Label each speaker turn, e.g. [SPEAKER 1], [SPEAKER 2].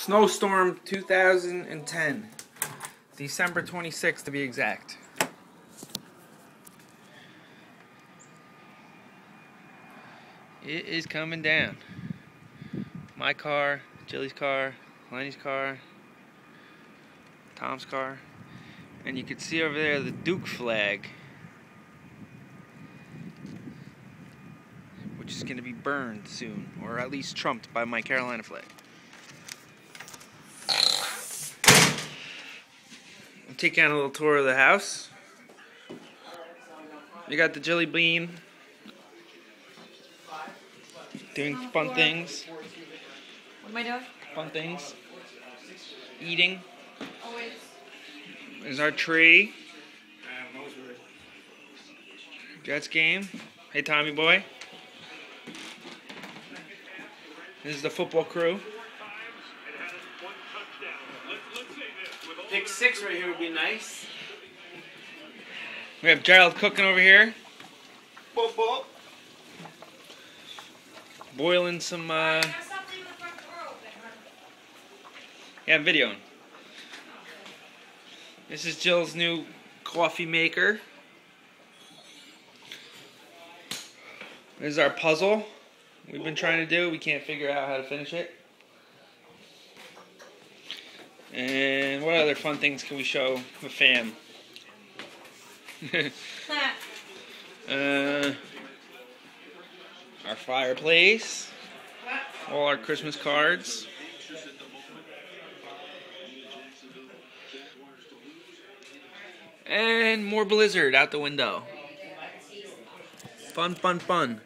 [SPEAKER 1] Snowstorm 2010. December 26th to be exact. It is coming down. My car, Jilly's car, Lenny's car, Tom's car, and you can see over there the Duke flag, which is going to be burned soon, or at least trumped by my Carolina flag. I'm taking on a little tour of the house. You got the Jelly Bean doing fun things.
[SPEAKER 2] What am I doing?
[SPEAKER 1] Fun things. Eating. There's our tree. Jets game. Hey, Tommy boy. This is the football crew.
[SPEAKER 3] Pick 6 right here would be nice.
[SPEAKER 1] We have Gerald cooking over here.
[SPEAKER 3] Boop, boop.
[SPEAKER 1] Boiling some, yeah, I'm videoing. This is Jill's new coffee maker. This is our puzzle we've been trying to do. We can't figure out how to finish it. And what other fun things can we show the fam? Our fireplace, all our Christmas cards, and more Blizzard out the window. Fun, fun, fun.